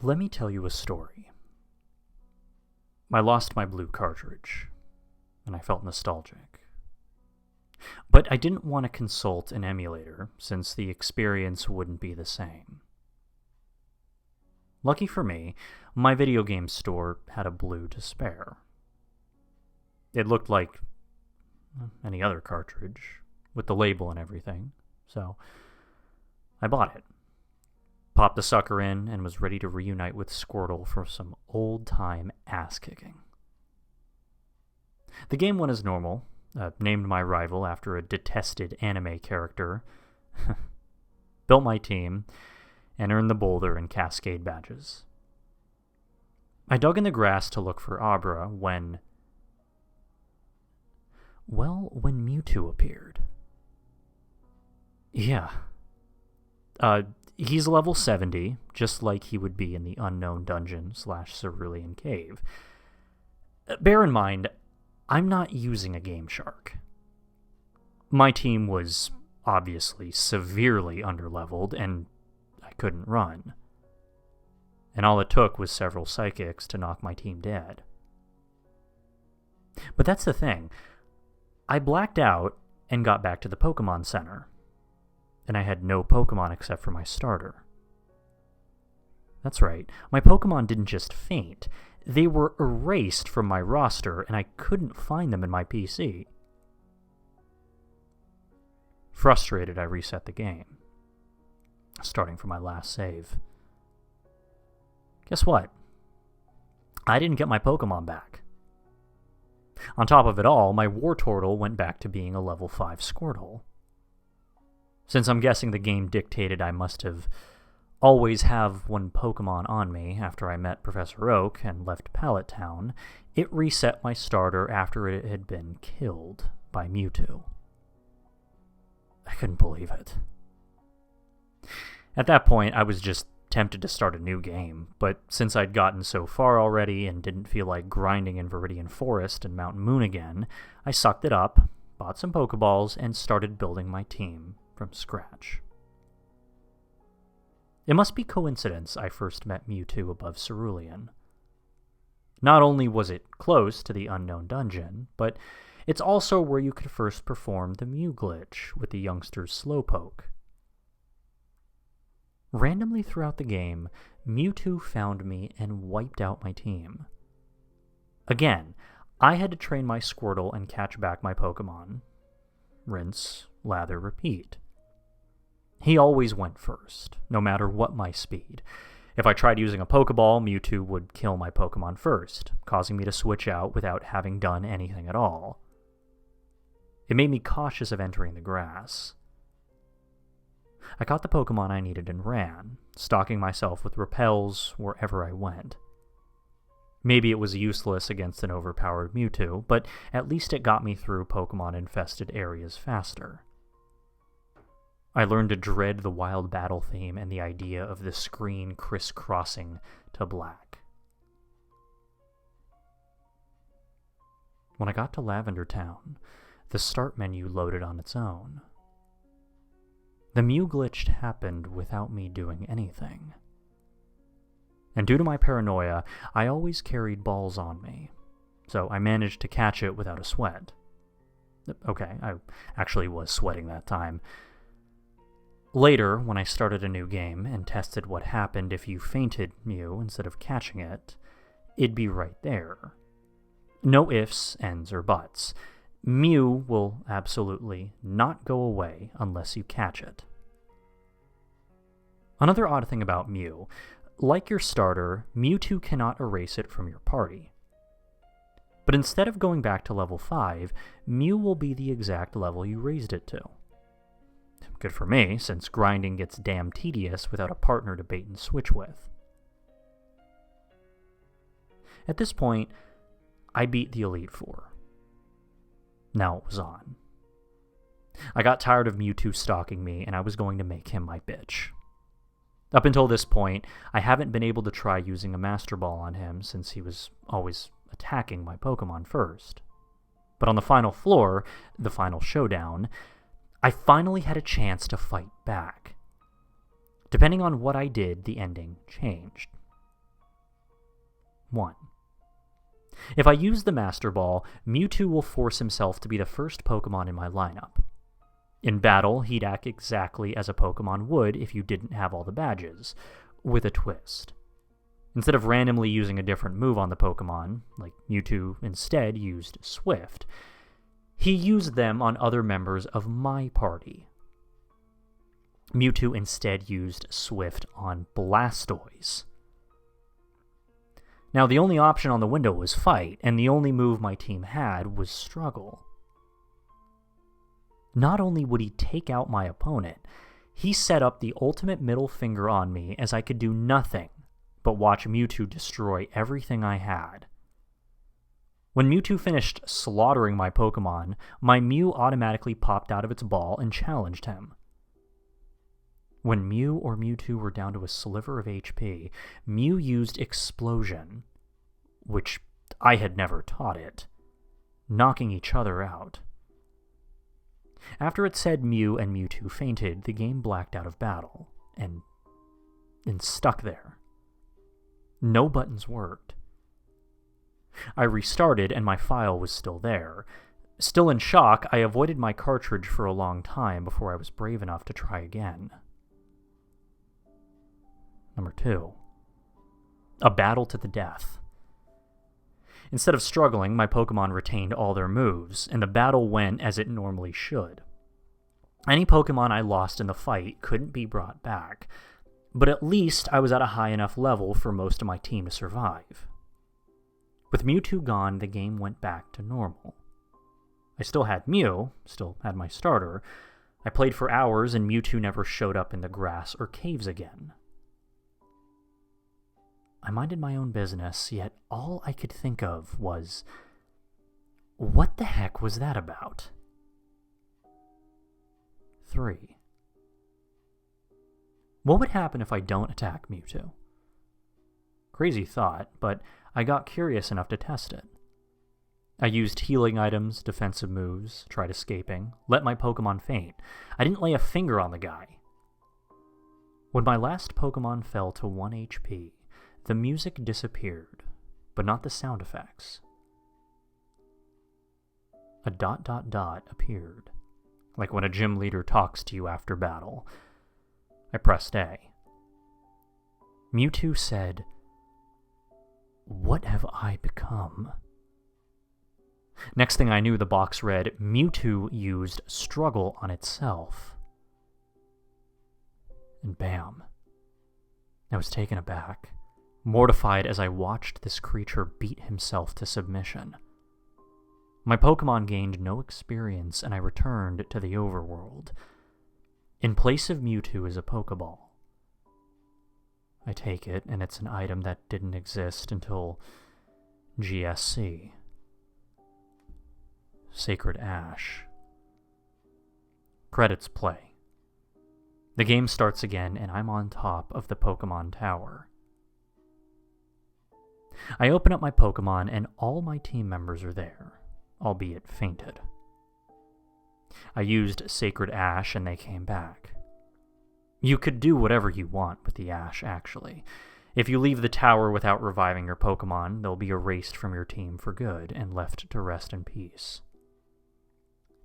Let me tell you a story. I lost my blue cartridge, and I felt nostalgic. But I didn't want to consult an emulator, since the experience wouldn't be the same. Lucky for me, my video game store had a blue to spare. It looked like any other cartridge, with the label and everything, so I bought it. Popped the sucker in and was ready to reunite with Squirtle for some old-time ass-kicking. The game went as normal, named my rival after a detested anime character, built my team, and earned the Boulder and Cascade badges. I dug in the grass to look for Abra when Mewtwo appeared. Yeah. He's level 70, just like he would be in the Unknown Dungeon / Cerulean Cave. Bear in mind, I'm not using a Game Shark. My team was obviously severely underleveled, and I couldn't run. And all it took was several psychics to knock my team dead. But that's the thing. I blacked out and got back to the Pokemon Center. And I had no Pokemon except for my starter. That's right, my Pokemon didn't just faint, they were erased from my roster and I couldn't find them in my PC. Frustrated, I reset the game, starting from my last save. Guess what? I didn't get my Pokemon back. On top of it all, my Wartortle went back to being a level 5 Squirtle. Since I'm guessing the game dictated I must have always have one Pokemon on me after I met Professor Oak and left Pallet Town, it reset my starter after it had been killed by Mewtwo. I couldn't believe it. At that point, I was just tempted to start a new game, but since I'd gotten so far already and didn't feel like grinding in Viridian Forest and Mountain Moon again, I sucked it up, bought some Pokeballs, and started building my team from scratch. It must be coincidence I first met Mewtwo above Cerulean. Not only was it close to the Unknown Dungeon, but it's also where you could first perform the Mew glitch with the youngster's Slowpoke. Randomly throughout the game, Mewtwo found me and wiped out my team. Again, I had to train my Squirtle and catch back my Pokemon. Rinse, lather, repeat. He always went first, no matter what my speed. If I tried using a Pokeball, Mewtwo would kill my Pokemon first, causing me to switch out without having done anything at all. It made me cautious of entering the grass. I caught the Pokemon I needed and ran, stalking myself with repels wherever I went. Maybe it was useless against an overpowered Mewtwo, but at least it got me through Pokemon-infested areas faster. I learned to dread the wild battle theme and the idea of the screen crisscrossing to black. When I got to Lavender Town, the start menu loaded on its own. The Mew glitch happened without me doing anything. And due to my paranoia, I always carried balls on me, so I managed to catch it without a sweat. Okay, I actually was sweating that time. Later, when I started a new game and tested what happened if you fainted Mew instead of catching it, it'd be right there. No ifs, ands, or buts. Mew will absolutely not go away unless you catch it. Another odd thing about Mew, like your starter, Mewtwo cannot erase it from your party. But instead of going back to level 5, Mew will be the exact level you raised it to. Good for me, since grinding gets damn tedious without a partner to bait and switch with. At this point, I beat the Elite Four. Now it was on. I got tired of Mewtwo stalking me, and I was going to make him my bitch. Up until this point, I haven't been able to try using a Master Ball on him since he was always attacking my Pokemon first. But on the final floor, the final showdown, I finally had a chance to fight back. Depending on what I did, the ending changed. 1. If I use the Master Ball, Mewtwo will force himself to be the first Pokemon in my lineup. In battle, he'd act exactly as a Pokemon would if you didn't have all the badges, with a twist. Instead of randomly using a different move on the Pokemon, like Mewtwo instead used Swift, he used them on other members of my party. Mewtwo instead used Swift on Blastoise. Now, the only option on the window was Fight, and the only move my team had was Struggle. Not only would he take out my opponent, he set up the ultimate middle finger on me as I could do nothing but watch Mewtwo destroy everything I had. When Mewtwo finished slaughtering my Pokemon, my Mew automatically popped out of its ball and challenged him. When Mew or Mewtwo were down to a sliver of HP, Mew used Explosion, which I had never taught it, knocking each other out. After it said Mew and Mewtwo fainted, the game blacked out of battle, and stuck there. No buttons worked. I restarted and my file was still there. Still in shock, I avoided my cartridge for a long time before I was brave enough to try again. Number 2. A battle to the death. Instead of struggling, my Pokemon retained all their moves, and the battle went as it normally should. Any Pokemon I lost in the fight couldn't be brought back, but at least I was at a high enough level for most of my team to survive. With Mewtwo gone, the game went back to normal. I still had Mew, still had my starter. I played for hours and Mewtwo never showed up in the grass or caves again. I minded my own business, yet all I could think of was, what the heck was that about? 3. What would happen if I don't attack Mewtwo? Crazy thought, but I got curious enough to test it. I used healing items, defensive moves, tried escaping, let my Pokemon faint. I didn't lay a finger on the guy. When my last Pokemon fell to 1 HP, the music disappeared, but not the sound effects. A ... appeared, like when a gym leader talks to you after battle. I pressed A. Mewtwo said, "What have I become?" Next thing I knew, the box read, Mewtwo used Struggle on itself. And bam. I was taken aback, mortified as I watched this creature beat himself to submission. My Pokemon gained no experience, and I returned to the overworld. In place of Mewtwo is a Pokeball. I take it, and it's an item that didn't exist until GSC. Sacred Ash. Credits play. The game starts again, and I'm on top of the Pokemon Tower. I open up my Pokemon, and all my team members are there, albeit fainted. I used Sacred Ash, and they came back. You could do whatever you want with the Ash, actually. If you leave the tower without reviving your Pokemon, they'll be erased from your team for good and left to rest in peace.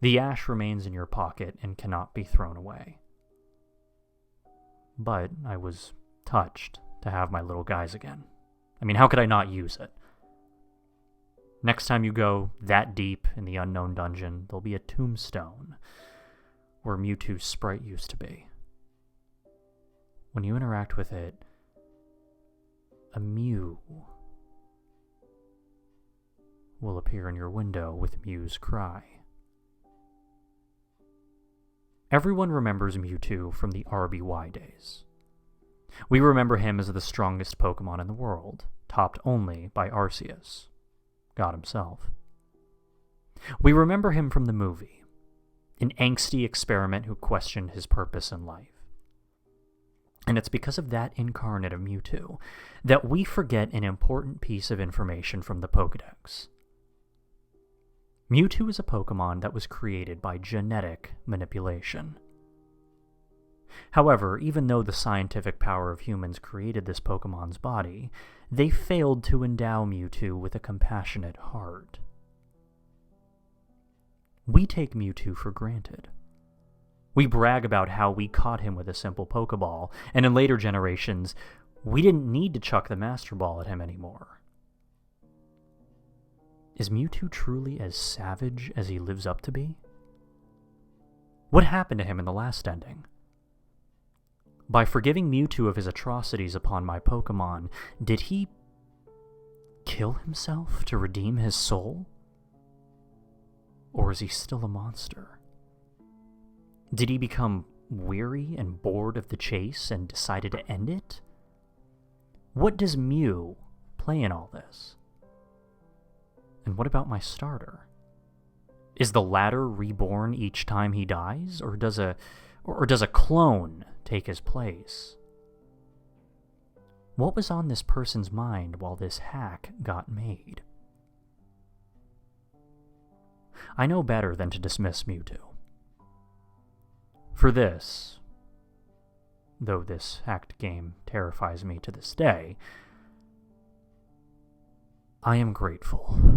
The Ash remains in your pocket and cannot be thrown away. But I was touched to have my little guys again. I mean, how could I not use it? Next time you go that deep in the unknown dungeon, there'll be a tombstone where Mewtwo's sprite used to be. When you interact with it, a Mew will appear in your window with Mew's cry. Everyone remembers Mewtwo from the RBY days. We remember him as the strongest Pokemon in the world, topped only by Arceus, God himself. We remember him from the movie, an angsty experiment who questioned his purpose in life. And it's because of that incarnate of Mewtwo that we forget an important piece of information from the Pokédex. Mewtwo is a Pokemon that was created by genetic manipulation. However, even though the scientific power of humans created this Pokemon's body, they failed to endow Mewtwo with a compassionate heart. We take Mewtwo for granted. We brag about how we caught him with a simple Pokeball, and in later generations, we didn't need to chuck the Master Ball at him anymore. Is Mewtwo truly as savage as he lives up to be? What happened to him in the last ending? By forgiving Mewtwo of his atrocities upon my Pokemon, did he kill himself to redeem his soul? Or is he still a monster? Did he become weary and bored of the chase and decided to end it? What does Mew play in all this? And what about my starter? Is the latter reborn each time he dies, or does a clone take his place? What was on this person's mind while this hack got made? I know better than to dismiss Mewtwo. For this, though this hacked game terrifies me to this day, I am grateful.